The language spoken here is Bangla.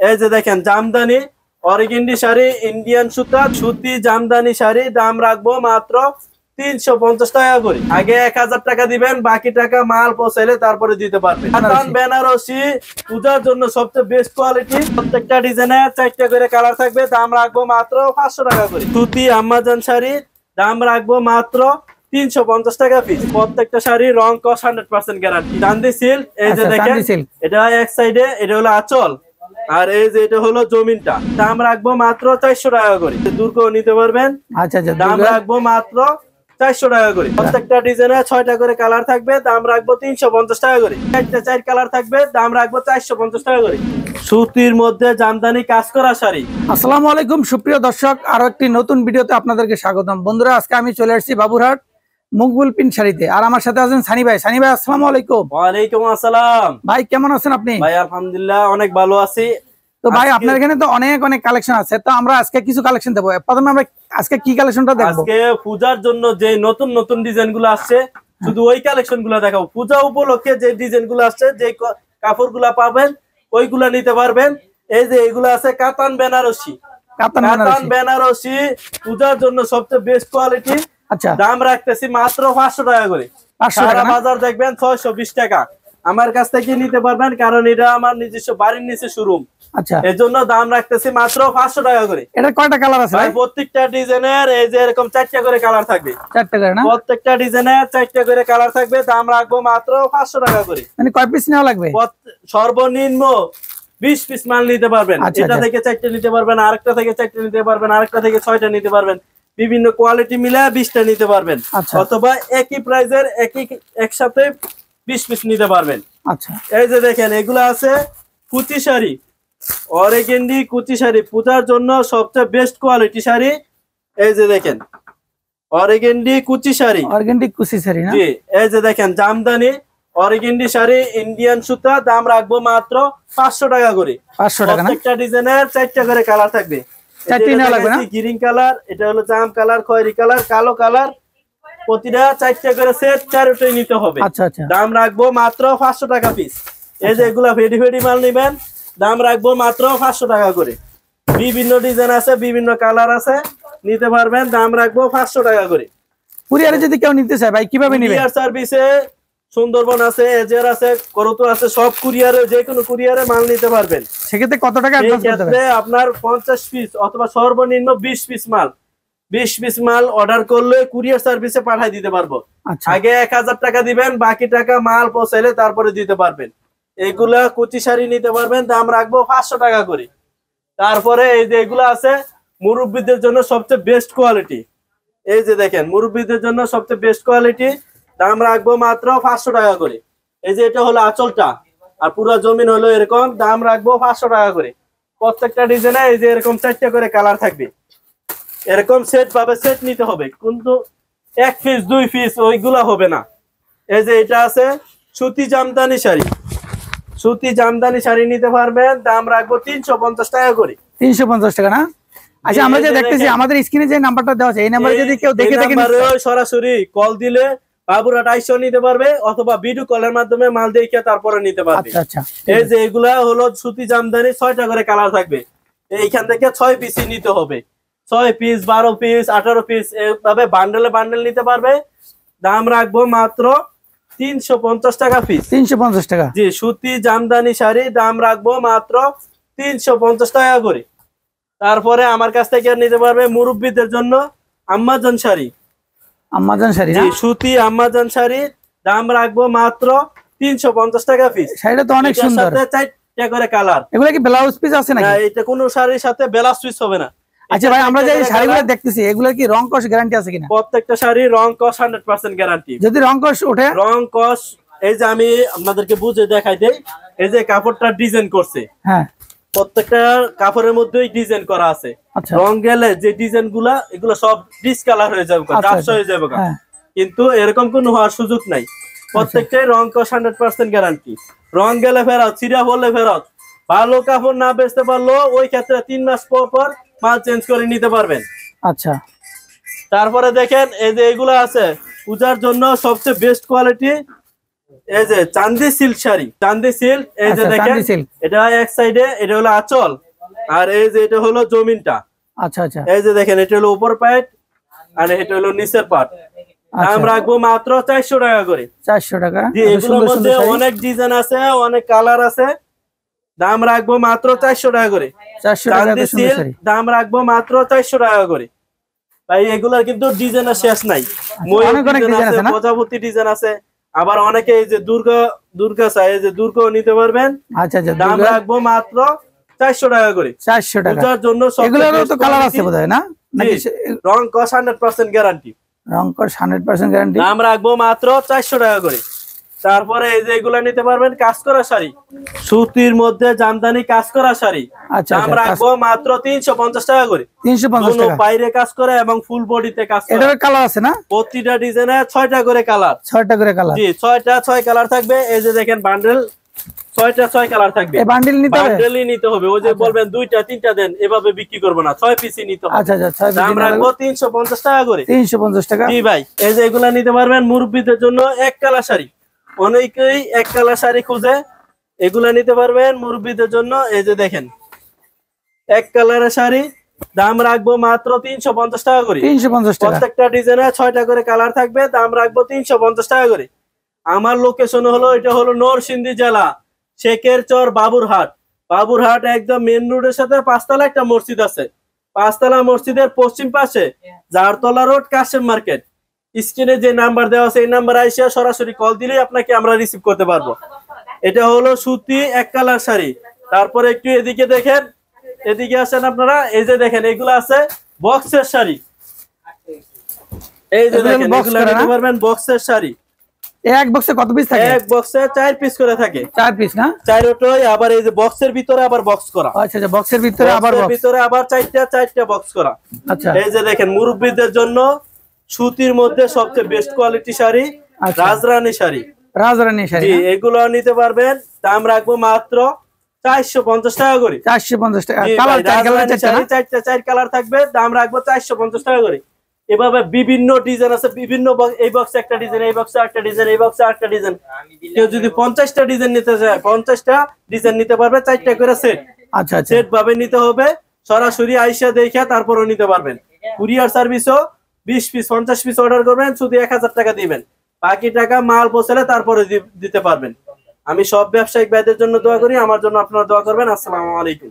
এই যে দেখেন জামদানি অরিগেন্ডি শাড়ি, ইন্ডিয়ান সুতা, সুতি জামদানি শাড়ি, দাম রাখবো মাত্র 350 টাকা করে। আগে 1000 টাকা দিবেন, বাকি টাকা মাল পৌঁছাইলে তারপরে দিতে পারবেন। কাতান বেনারসি পূজার জন্য সবচেয়ে বেস্ট কোয়ালিটি। প্রত্যেকটা ডিজাইনের 4টা করে কালার থাকবে, দাম রাখবো মাত্র 500 টাকা করে। সুতি আম্মাজান শাড়ি, দাম রাখবো মাত্র 350 টাকা পিস। প্রত্যেকটা শাড়ি রং কস 100% গ্যারান্টি। চান্দি সিল্ক, এই যে দেখেন এটা এক সাইডে, এটা হলো আঁচল, আর এই যে এটা হলো জমিনটা। দাম রাখবো মাত্র 400 টাকা করে। দুর্গও নিতে পারবেন। আচ্ছা আচ্ছা, দাম রাখবো মাত্র 400 টাকা করে। প্রত্যেকটা ডিজাইনে 6টা করে কালার থাকবে, দাম রাখবো 350 টাকা করে। 4 কালার থাকবে, দাম রাখবো 450 টাকা করে। সুতির মধ্যে জামদানি কাজ করা শাড়ি। আসসালামু আলাইকুম সুপ্রিয় দর্শক, আরো একটি নতুন ভিডিওতে আপনাদেরকে স্বাগতম। বন্ধুরা, আজকে আমি চলে আসছি বাবুরহাট মকবুল প্রিন্ট শাড়িতে, আর আমার সাথে আছেন সানি ভাই। সানি ভাই, আসসালামু আলাইকুম। ওয়ালাইকুম আসসালাম। ভাই কেমন আছেন আপনি? ভাই আলহামদুলিল্লাহ অনেক ভালো আছি। তো ভাই আপনার এখানে তো অনেক কালেকশন আছে, তো আমরা আজকে কিছু কালেকশন দেবো। প্রথমে আমরা আজকে কি কালেকশনটা দেখবো? আজকে পূজার জন্য যে নতুন নতুন ডিজাইন গুলো আসছে, শুধু ওই কালেকশন গুলো দেখাবো। পূজা উপলক্ষে যে ডিজাইন গুলো আসছে, যে কাপড় গুলা পাবেন ওইগুলা নিতে পারবেন। এই যে এগুলো আছে কাতান বেনারসি। কাতান বেনারসি পূজার জন্য সবচেয়ে বেস্ট কোয়ালিটি। আচ্ছা, দাম রাখতেছি মাত্র 500 টাকা করে। সারা বাজার দেখবেন 620 টাকা। আমার কাছ থেকে নিতে পারবেন, কারণ এটা আমার নিজস্ব বাড়ির নিচে শোরুম। আচ্ছা, এর জন্য দাম রাখতেছি মাত্র 500 টাকা করে। এটা কয়টা কালার আছে ভাই? প্রত্যেকটা ডিজাইনের এই যে এরকম 4টা করে কালার থাকবে। 4টা করে না? প্রত্যেকটা ডিজাইনের 4টা করে কালার থাকবে, দাম রাখবো মাত্র 500 টাকা করে। মানে কয় পিস নেওয়া লাগবে? সর্বনিম্ন 20 পিস মাল নিতে পারবেন। এটা থেকে 4টা নিতে পারবেন, আরেকটা থেকে 4টা নিতে পারবেন, আরেকটা থেকে 6টা নিতে পারবেন। বিভিন্ন কোয়ালিটি মিলে 20টা নিতে পারবেন, অথবা একই প্রাইজের একসাথে 20 পিস নিতে পারবেন। আচ্ছা, এই যে দেখেন এগুলো আছে কুচি শাড়ি, অরিগেন্ডি কুচি শাড়ি, পূজার জন্য সবচেয়ে বেস্ট কোয়ালিটি শাড়ি। এই যে দেখেন অরিগেন্ডি কুচি শাড়ি, অরিগেন্ডি কুচি শাড়ি না? জি, এই যে দেখেন জামদানি অরিগেন্ডি শাড়ি, ইন্ডিয়ান সুতা, দাম রাখবো মাত্র 500 টাকা করে। 500 টাকা না? প্রত্যেকটা ডিজাইনের 4টা করে কালার থাকবে। 4টি নেওয়া লাগবে না? গ্রিন কালার, এটা হলো জাম কালার, খয়েরি কালার, কালো কালার। প্রতিটা 4টা করে সেট, 4টাই নিতে হবে। আচ্ছা আচ্ছা, দাম রাখবো মাত্র 500 টাকা পিস। এই যে এগুলা ফেডি ফেডি মাল নিবেন, দাম রাখবো মাত্র 500 টাকা করে। বিভিন্ন ডিজাইন আছে, বিভিন্ন কালার আছে, নিতে পারবেন, দাম রাখবো 500 টাকা করে। কুরিয়ারে যদি কেউ নিতে চায় ভাই কিভাবে নিবে? কুরিয়ার সার্ভিসে সুন্দরবন আছে, এজের আছে, করতো আছে, সব কুরিয়ারে, যে কোনো কুরিয়ারে মাল নিতে পারবেন। সেক্ষেত্রে কত টাকা অ্যাডভান্স করতে হবে? আপনার 50 পিস অথবা সর্বনিম্ন 20 পিস মাল, 20 পিস মাল অর্ডার করলে কুরিয়ার সার্ভিসে পাঠিয়ে দিতে পারবো। আগে 1000 টাকা দিবেন, বাকি টাকা মাল পৌঁছাইলে তারপরে দিতে পারবেন। এগুলা কুচি শাড়ি নিতে পারবেন, দাম রাখবো 500 টাকা করে। তারপরে এই যে এগুলা আছে মুরব্বীদের জন্য সবচেয়ে বেস্ট কোয়ালিটি। এই যে দেখেন মুরব্বীদের জন্য সবচেয়ে বেস্ট কোয়ালিটি, দাম রাখবো মাত্র 500 টাকা করে। এই যে এটা হলো আঁচলটা, আর পুরো জমিন হলো এরকম, দাম রাখবো 500 টাকা করে। প্রত্যেকটা ডিজাইনে এই যে এরকম 4টা করে কালার থাকবে। এরকম সেট পাবে, সেট নিতে হবে, কিন্তু 1 পিস 2 পিস ওইগুলা হবে না। এই যে এটা আছে সুতি জামদানি শাড়ি, সুতি জামদানি শাড়ি নিতে পারবেন, দাম রাখবো 350 টাকা করে। 350 টাকা না? আচ্ছা, আমরা যে দেখতেছি আমাদের স্ক্রিনে যে নাম্বারটা দেওয়া আছে, এই নাম্বারে যদি কেউ দেখে সরাসরি কল দিলে বাবুরহাট আইসা নিতে পারবে, অথবা ভিডিও কলের মাধ্যমে মাল দেখে তারপরে নিতে পারবে। আচ্ছা, এই যে এগুলা হলো সুতি জামদানি, 6টা করে কালার থাকবে। এইখান থেকে 6 পিস নিতে হবে, 6 পিস, 12 পিস, 18 পিস, এভাবে বান্ডেলে বান্ডেল নিতে পারবে। দাম রাখবো মাত্র 350 টাকা পিস। 350 টাকা? জি, সুতি জামদানি শাড়ি, দাম রাখবো মাত্র 350 টাকা করে। তারপরে আমার কাছ থেকে নিতে পারবে মুরব্বীদের জন্য আম্মাজান শাড়ি, আম্মাজান শাড়ি, জি, সুতি আম্মাজান শাড়ি, দাম রাখবো মাত্র 350 টাকা পিস। শাড়িটা তো অনেক সুন্দর, 4টা করে কালার। এগুলা কি ব্লাউজ পিস আছে নাকি? না, এটা কোনো শাড়ির সাথে ব্লাউজ পিস হবে না। আচ্ছা ভাই, আমরা যে শাড়িগুলো দেখতেছি এগুলা কি রং কস গ্যারান্টি আছে কিনা? প্রত্যেকটা শাড়ি রং কস 100% গ্যারান্টি। যদি রং কস ওঠে? রং কস, এই যে আমি আপনাদেরকে বুঝে দেখাই দেই। এই যে কাপড়টা ডিজাইন করছে, হ্যাঁ, প্রত্যেকটা কাপড়ের মধ্যেই ডিজাইন করা আছে। রং গেলে যে ডিজাইন গুলা, এগুলো সব ডিসকালার হয়ে যাবে, ডাস্ট হয়ে যাবে, কিন্তু এরকম কোনো হওয়ার সুযোগ নাই। প্রত্যেকটাই রং কস 100% গ্যারান্টি। রং গেলে ফেরত, ছিঁড়া পড়লে ফেরত। ভালো কাপড় না বেচতে পারলো ওই ক্ষেত্রে 3 মাস পর পর মাল চেঞ্জ করে নিতে পারবেন। আচ্ছা, তারপরে দেখেন এই যে এগুলো আছে পূজার জন্য সবচেয়ে বেস্ট কোয়ালিটি, এই যে চান্দি সিল্ক শাড়ি, চান্দি সিল্ক, এই যে দেখেন এটা এক সাইডে এটা হলো আঁচল, আর এই যে এটা হলো জমিনটা। আচ্ছা আচ্ছা, এই যে দেখেন এটা হলো উপর পাট আর এটা হলো নিচের পাট। দাম রাখবো মাত্র 400 টাকা করে। 400 টাকা। এগুলোর মধ্যে অনেক ডিজাইন আছে, অনেক কালার আছে। দাম রাখবো মাত্র 400 টাকা করে। 400 টাকা দাম রাখবো মাত্র 400 টাকা করে। ভাই এগুলার কিন্তু ডিজাইনের শেষ নাই। প্রজাপতি ডিজাইন আছে, আবার অনেকে এই যে দুর্গা চাই, এই যে দুর্গাও নিতে পারবেন। আচ্ছা আচ্ছা, দাম রাখবো মাত্র 400 টাকা করে। 400 টাকা। পূজার জন্য এগুলোরও তো কালার আছে বোধহয় না? রং কস 100% গ্যারান্টি। রং কস 100% গ্যারান্টি। দাম রাখবো মাত্র 400 টাকা করে। তারপরে এই যে এগুলা নিতে পারবেন কাজ করা শাড়ি, সুতির মধ্যে জামদানি কাজ করা শাড়ি। আচ্ছা, দাম রাখবো মাত্র 350 টাকা করে। 350 টাকা। বাইরে কাজ করে এবং ফুল বডিতে কাজ করে। এটার কালার আছে না? প্রতিটা ডিজাইনে 6টা করে কালার। 6টা করে কালার। জি, 6 কালার থাকবে। এই যে দেখেন বান্ডেল 6 কালার থাকবে। এই বান্ডেল নিতে হবে? বান্ডেলই নিতে হবে। ওই যে বলবেন 2টা 3টা দেন, এভাবে বিক্রি করব না, 6 পিসই নিতে হবে। আচ্ছা আচ্ছা, 6 পিস। দাম রাখবো 350 টাকা করে। 350 টাকা। জি ভাই, এই যে এগুলা নিতে পারবেন মুরব্বিদের জন্য এক কালার শাড়ি। অনেকেই এক কালার শাড়ি খুঁজে, এগুলা নিতে পারবেন মুরব্বিদের জন্য। এই যে দেখেন এক কালারের শাড়ি, দাম রাখবো মাত্র 350 টাকা করে। 350 টাকা। প্রত্যেকটা ডিজাইনে 6টা করে কালার থাকবে। দাম রাখবো 350 টাকা করে। আমার লোকেশন হলো, এটা হলো নরসিংদী জেলা, শেখের চর, বাবুরহাট। বাবুরহাট একদম মেন রোডের সাথে 5তলা একটা মসজিদ আছে। 5তলা মসজিদের পশ্চিম পাশে জারতলা রোড, কাশেম মার্কেট। স্ক্রিনে যে নাম্বার দেওয়া আছে এই নাম্বার আইসা সরাসরি কল দিলেই আপনাকে আমরা রিসিভ করতে পারবো। এটা হলো সুতি এক কালার শাড়ি। তারপরে একটু এদিকে দেখেন, এদিকে আসেন আপনারা। এই যে দেখেন এগুলো আছে বক্সের শাড়ি। এই যে দেখেন এগুলো নিতে পারবেন বক্সের শাড়ি। এক বক্সে কত পিস থাকে? এক বক্সে 4 পিস করে থাকে। 4 পিস না? 4টাই। আবার এই যে বক্সের ভিতরে আবার বক্স করা। আচ্ছা আচ্ছা, বক্সের ভিতরে আবার বক্স। ভিতরে আবার 4টা বক্স করা। আচ্ছা, এই যে দেখেন মুরব্বিদের জন্য সুতির মধ্যে সবচেয়ে বেস্ট কোয়ালিটি শাড়ি, রাজরানী শাড়ি। রাজরানী শাড়ি, জি, এগুলো নিতে পারবেন। দাম রাখবো মাত্র 450 টাকা করে। 450 টাকা। কালার 4 কালার থাকবে। দাম রাখবো 450 টাকা করে। এভাবে বিভিন্ন ডিজাইন আছে, বিভিন্ন এই বক্সে একটা ডিজাইন, এই বক্সে একটা ডিজাইন, এই বক্সে একটা ডিজাইন। কেউ যদি 50টা ডিজাইন নিতে চায় 50টা ডিজাইন নিতে পারবে। 4টা করে সেট। আচ্ছা আচ্ছা, সেট ভাবে নিতে হবে। সরাসরি আইসা দেখে তারপরও নিতে পারবেন। কুরিয়ার সার্ভিসও 20 পিস 50 পিস অর্ডার করবেন, শুধু 1000 টাকা দিবেন। বাকি টাকা মাল পৌঁছালে তারপরে দিতে পারবেন। আমি সব ব্যবসায়িক ভাইদের জন্য দোয়া করি, আমার জন্য আপনারা দোয়া করবেন। আসসালামু আলাইকুম।